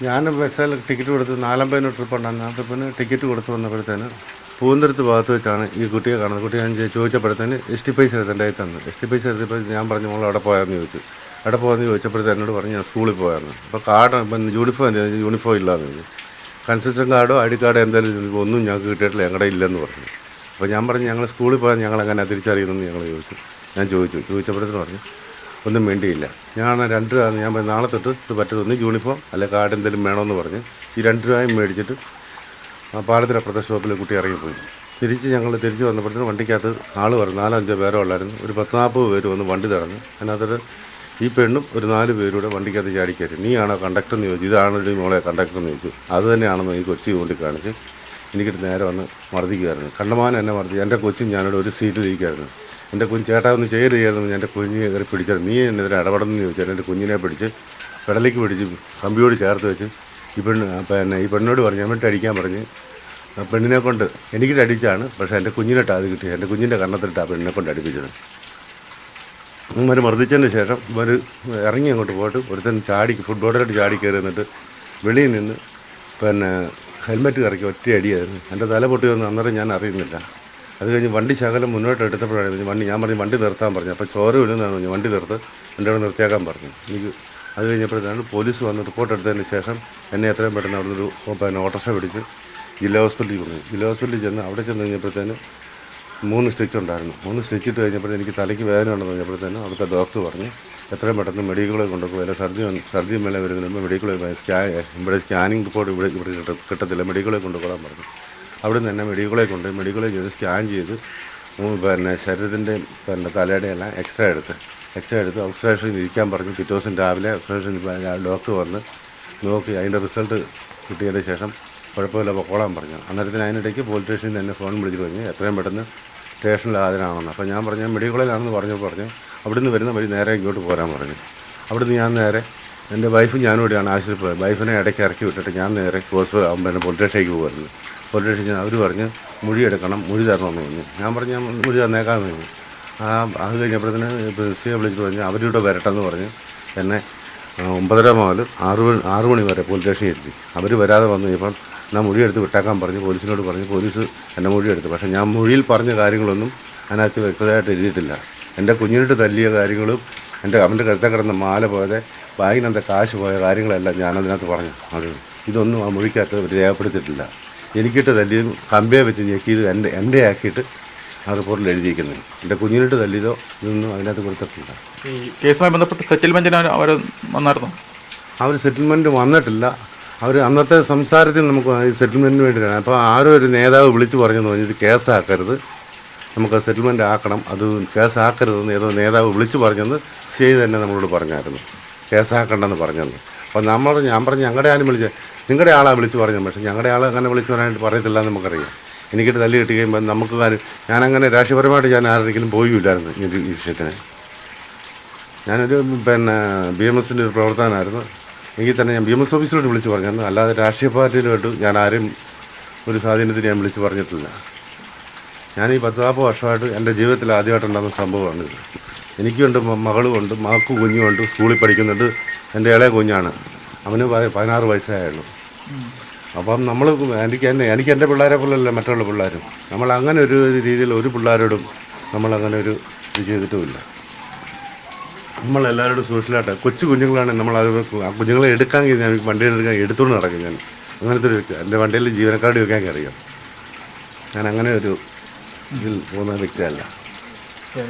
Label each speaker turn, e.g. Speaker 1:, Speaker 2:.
Speaker 1: ഞാൻ ബസ്സിൽ ടിക്കറ്റ് കൊടുത്ത് 450 ട്രിപ്പ് ഉണ്ടായിരുന്നു. ആ ട്രിപ്പിന് ടിക്കറ്റ് കൊടുത്ത് വന്നപ്പോഴത്തേന് പൂന്തരത്ത് ഭാഗത്ത് വെച്ചാണ് ഈ കുട്ടിയെ കാണുന്നത്. കുട്ടിയെ ഞാൻ ചോദിച്ചപ്പോഴത്തേന് എസ് പൈസ എടുത്ത് തന്നു. എസ് പൈസ എടുത്തപ്പോൾ ഞാൻ പറഞ്ഞു മോൾ അവിടെ പോയാന്ന് ചോദിച്ചു. അവിടെ പോയെന്ന് ചോദിച്ചപ്പോഴത്തേന് എന്നോട് പറഞ്ഞു ഞാൻ സ്കൂളിൽ പോയായിരുന്നു. അപ്പോൾ കാർഡ് ഇപ്പം യൂണിഫോം ഇല്ലാന്ന് ചോദിച്ചു. കൺസെഷൻ കാർഡോ ഐ ഡി കാർഡോ എന്തായാലും ഒന്നും ഞങ്ങൾക്ക് കിട്ടിയിട്ടില്ല, ഞങ്ങളുടെ ഇല്ലെന്ന് പറഞ്ഞു. അപ്പോൾ ഞാൻ പറഞ്ഞു ഞങ്ങൾ സ്കൂളിൽ പോയാൽ ഞങ്ങളെങ്ങനെ തിരിച്ചറിയുമെന്ന് ഞങ്ങൾ ചോദിച്ചപ്പോഴത്തേന് പറഞ്ഞു ഒന്നും വേണ്ടിയില്ല. ഞാൻ 2 രൂപ ഞാൻ നാളെ തൊട്ട് ഇത് പറ്റത്തൊന്ന് യൂണിഫോം അല്ലെ കാർഡ് എന്തെങ്കിലും വേണമെന്ന് പറഞ്ഞ് ഈ 2 രൂപയും മേടിച്ചിട്ട് ആ പാലത്തിനപ്പുറത്തെ ഷോപ്പിൽ കുട്ടി ഇറങ്ങിപ്പോയി. തിരിച്ച് വന്നപ്പോഴത്തേന് വണ്ടിക്കകത്ത് ആൾ പറഞ്ഞു 4-5 പേരോ ഉള്ളായിരുന്നു. ഒരു 10-40 പേര് വന്ന് വണ്ടി തടഞ്ഞു. അതിനകത്തൊരു ഈ പെണ്ണും ഒരു 4 പേരൂടെ വണ്ടിക്കകത്ത് ചാടിക്കയറ്റി. നീയാണോ കണ്ടക്ടർ എന്ന് ചോദിച്ചു. ഇതാണൊരു മോളെ കണ്ടക്ടർ എന്ന് ചോദിച്ചു. അത് തന്നെയാണെന്ന് ഈ കൊച്ചി ചൂണ്ടിക്കാണിച്ച് എനിക്കിട്ട് നേരെ വന്ന് മർദ്ദിക്കുമായിരുന്നു. കണ്ടമാനം എന്നെ മർദ്ദിച്ചു. എൻ്റെ കൊച്ചും ഞാനോട് ഒരു സീറ്റിലിരിക്കുമായിരുന്നു. എൻ്റെ കുഞ്ഞ് ചേട്ടാ ഒന്ന് ചെയ്യരുതെന്ന് എൻ്റെ കുഞ്ഞിനെ കയറി പിടിച്ചത്. നീ എന്നെതിരെ ഇടപെടുന്നു ചോദിച്ചാൽ എൻ്റെ കുഞ്ഞിനെ പിടിച്ച് പെടലേക്ക് പിടിച്ച് കമ്പിയോട് ചേർത്ത് വെച്ച് ഈ പെണ്ണോട് പറഞ്ഞു എന്നിട്ട് അടിക്കാൻ പറഞ്ഞ് പെണ്ണിനെ കൊണ്ട് എനിക്കിട്ട് അടിച്ചാണ്. പക്ഷേ എൻ്റെ കുഞ്ഞിനിട്ട് അത് കിട്ടി. എൻ്റെ കുഞ്ഞിൻ്റെ കണ്ണത്തിട്ട് ആ പെണ്ണിനെ കൊണ്ട് അടിപ്പിച്ചത്. ഇവർ മർദ്ദിച്ചതിന് ശേഷം ഇവർ ഇറങ്ങി അങ്ങോട്ട് പോയിട്ട് ഒരുത്തൻ ഫുട്ബോളിലോട്ട് ചാടി കയറി എന്നിട്ട് വെളിയിൽ നിന്ന് ഹെൽമെറ്റ് കറക്കി ഒറ്റ അടിയായിരുന്നു. എൻ്റെ തല പൊട്ടി വന്ന് അന്നേരം ഞാൻ അറിയുന്നില്ല. അത് കഴിഞ്ഞ് വണ്ടി ശകലം മുന്നോട്ട് എടുത്തപ്പോഴാണ് ഞാൻ പറഞ്ഞു വണ്ടി നിർത്താൻ പറഞ്ഞു. അപ്പോൾ ചോര വീഴുന്നതാണ് പറഞ്ഞു വണ്ടി നിർത്ത് എൻ്റെ അവിടെ നിർത്തിയാക്കാൻ പറഞ്ഞു. എനിക്ക് അത് കഴിഞ്ഞപ്പോഴത്തേക്കാണ് പോലീസ് വന്ന് റിപ്പോർട്ട് എടുത്തതിന് ശേഷം എന്നെ എത്രയും പെട്ടെന്ന് അവിടെ നിന്നൊരു ഓട്ടോറിക്ഷ പിടിച്ച് ജില്ലാ ഹോസ്പിറ്റലിൽ കൊണ്ടു. ജില്ലാ ഹോസ്പിറ്റലിൽ ചെന്ന് അവിടെ ചെന്ന് കഴിഞ്ഞപ്പോഴത്തേന് 3 സ്റ്റിച്ച് ഉണ്ടായിരുന്നു. 3 സ്റ്റിച്ച് ഇട്ട് കഴിഞ്ഞപ്പോഴത്തേന് എനിക്ക് തലയ്ക്ക് വേദന ഉണ്ടെന്ന് പറഞ്ഞപ്പോഴത്തേനും അവിടുത്തെ ഡോക്ടർ പറഞ്ഞ് എത്രയും പെട്ടെന്ന് മെഡിക്കൽ കൊണ്ടുപോകും. അല്ല സർജറി മേലെ വരുമ്പോൾ മെഡിക്കൽ ഇവിടെ സ്കാനിങ് റിപ്പോർട്ട് ഇവിടെ കിട്ടത്തില്ല, മെഡിക്കലിൽ കൊണ്ടുപോകാൻ പറഞ്ഞു. അവിടെ നിന്ന് തന്നെ മെഡിക്കലിൽ ചെയ്ത് സ്കാൻ ചെയ്ത് ശരീരത്തിൻ്റെ തലയുടെ എല്ലാം എക്സ്റേ എടുത്ത് ഒബ്സർവേഷൻ ഇരിക്കാൻ പറഞ്ഞു. പിറ്റേ ദിവസം രാവിലെ ഒബ്സർവേഷൻ ഡോക്ടർ വന്ന് നോക്കി അതിൻ്റെ റിസൾട്ട് കിട്ടിയതിന് ശേഷം കുഴപ്പമില്ല പൊക്കോളാൻ പറഞ്ഞു. അന്നേരത്തിന് അതിനിടയ്ക്ക് പോലീസ് സ്റ്റേഷനിൽ തന്നെ ഫോൺ വിളിച്ചിട്ട് പറഞ്ഞ് എത്രയും പെട്ടെന്ന് സ്റ്റേഷനിൽ ഹാജരാണെന്ന്. അപ്പോൾ ഞാൻ പറഞ്ഞു മെഡിക്കലിലാണെന്ന് പറഞ്ഞു അവിടെ നിന്ന് വരുന്ന വഴി നേരെ ഇങ്ങോട്ട് പോരാൻ പറഞ്ഞു. അവിടുന്ന് ഞാൻ നേരെ എൻ്റെ വൈഫും ഞാനും കൂടിയാണ് ആശുപത്രി പോയത്. വൈഫിനെ ഇടയ്ക്ക് ഇറക്കി വിട്ടിട്ട് ഞാൻ നേരെ പോലീസ് സ്റ്റേഷനിലേക്ക് പോകുമായിരുന്നു. പോലീസ് സ്റ്റേഷൻ അവർ പറഞ്ഞ് മൊഴി എടുക്കണം, മൊഴി തരണമെന്ന് പറഞ്ഞു. ഞാൻ പറഞ്ഞു ഞാൻ മൊഴി തന്നേക്കാമെന്ന് പറഞ്ഞു. അത് കഴിഞ്ഞപ്പോഴത്തേന് സിയെ വിളിച്ചിട്ട് പറഞ്ഞ് അവരിവിടെ വരട്ടെന്ന് പറഞ്ഞ് എന്നെ 9:30 മുതൽ 6 മണി വരെ പോലീസ് സ്റ്റേഷനിൽ എത്തി. അവർ വരാതെ വന്നു കഴിഞ്ഞപ്പം ഞാൻ മൊഴിയെടുത്ത് വിട്ടേക്കാൻ പറഞ്ഞ് പോലീസിനോട് പറഞ്ഞ് പോലീസ് എൻ്റെ മൊഴിയെടുത്തു. പക്ഷേ ഞാൻ മൊഴിയിൽ പറഞ്ഞ കാര്യങ്ങളൊന്നും അതിനകത്ത് വ്യക്തമായിട്ട് എഴുതിയിട്ടില്ല. എൻ്റെ കുഞ്ഞിനിട്ട് തല്ലിയ കാര്യങ്ങളും അവൻ്റെ കഴുത്തെ കിടന്ന മാല പോയത് ബാഗിനകത്തെ കാശ് പോയ കാര്യങ്ങളെല്ലാം ഞാനതിനകത്ത് പറഞ്ഞു. ഇതൊന്നും ആ മൊഴിക്കകത്ത് രേഖപ്പെടുത്തിയിട്ടില്ല. എനിക്കിട്ട് തല്ലിയതും കമ്പയെ വെച്ച് ഞെക്കിയത് എൻ്റെ ആക്കിയിട്ട് ആ റിപ്പോർട്ടിൽ എഴുതിയിരിക്കുന്നത്. എൻ്റെ കുഞ്ഞിനിട്ട് തല്ലിയതോ ഇതൊന്നും അതിനകത്ത് കൊടുത്തിട്ടില്ല.
Speaker 2: ഈ കേസുമായി ബന്ധപ്പെട്ട് സെറ്റിൽമെൻറ്റിന് അവർ വന്നായിരുന്നു?
Speaker 1: അവർ സെറ്റിൽമെൻറ്റ് വന്നിട്ടില്ല. അവർ അന്നത്തെ സംസാരത്തിൽ നമുക്ക് ഈ സെറ്റിൽമെൻറ്റിന് വേണ്ടിയിട്ടാണ്. അപ്പോൾ ആരോ ഒരു നേതാവ് വിളിച്ച് പറഞ്ഞെന്ന് പറഞ്ഞത് കേസാക്കരുത്, നമുക്ക് സെറ്റിൽമെൻറ്റ് ആക്കണം, അത് കേസാക്കരുതെന്ന് ഏതോ നേതാവ് വിളിച്ച് പറഞ്ഞെന്ന് സിഐ തന്നെ നമ്മളോട് പറഞ്ഞായിരുന്നു, കേസാക്കണ്ടെന്ന് പറഞ്ഞെന്ന്. അപ്പോൾ ഞാൻ പറഞ്ഞു ഞങ്ങളുടെ ആരും നിങ്ങളുടെ ആളാണ് വിളിച്ച് പറഞ്ഞത്. പക്ഷേ ഞങ്ങളുടെ ആൾ അങ്ങനെ വിളിച്ച് പറയാനായിട്ട് പറയത്തില്ല എന്ന് നമുക്കറിയാം. എനിക്കിട്ട് തല്ലി കിട്ടി കഴിയുമ്പോൾ നമുക്ക് ഞാനങ്ങനെ രാഷ്ട്രീയപരമായിട്ട് ഞാൻ ആരെങ്കിലും പോയില്ലായിരുന്നു ഈ വിഷയത്തിന്. ഞാനൊരു BMSൻ്റെ ഒരു പ്രവർത്തകനായിരുന്നു. എങ്കിൽ തന്നെ ഞാൻ BMS ഓഫീസിലോട്ട് വിളിച്ച് പറഞ്ഞിരുന്നു. അല്ലാതെ രാഷ്ട്രീയ പാർട്ടിയിലോട്ട് ഞാൻ ആരും ഒരു സ്വാധീനത്തിന് ഞാൻ വിളിച്ച് പറഞ്ഞിട്ടില്ല. ഞാൻ ഈ 10-40 വർഷമായിട്ട് എൻ്റെ ജീവിതത്തിൽ ആദ്യമായിട്ടുണ്ടാകുന്ന സംഭവമാണ് ഇത്. എനിക്കുണ്ട് മകളുമുണ്ട്, മകൾക്ക് കുഞ്ഞുമുണ്ട്, സ്കൂളിൽ പഠിക്കുന്നുണ്ട്. എൻ്റെ ഇളയ കുഞ്ഞാണ്, അവന് 16 വയസ്സായുള്ളൂ. അപ്പം എനിക്ക് എൻ്റെ പിള്ളേരെ പോലല്ല മറ്റുള്ള പിള്ളേരും. അങ്ങനെ ഒരു രീതിയിൽ ഒരു പിള്ളേരോടും നമ്മളങ്ങനെ ഒരു ഇത് ചെയ്തിട്ടുമില്ല. നമ്മളെല്ലാവരോടും സോഷ്യലായിട്ട് കൊച്ചു കുഞ്ഞുങ്ങളാണ് നമ്മളത് കുഞ്ഞുങ്ങളെ എടുക്കാമെങ്കിൽ ഞാൻ വണ്ടിയിൽ എടുക്കാൻ എടുത്തുകൊണ്ട് നടക്കും. ഞാൻ അങ്ങനത്തെ ഒരു വ്യക്തി. എൻ്റെ വണ്ടിയിൽ ജീവനക്കാർഡ് വെക്കാൻ അറിയാം. ഞാൻ അങ്ങനെ ഒരു ഇതിൽ പോകുന്ന വ്യക്തിയല്ല.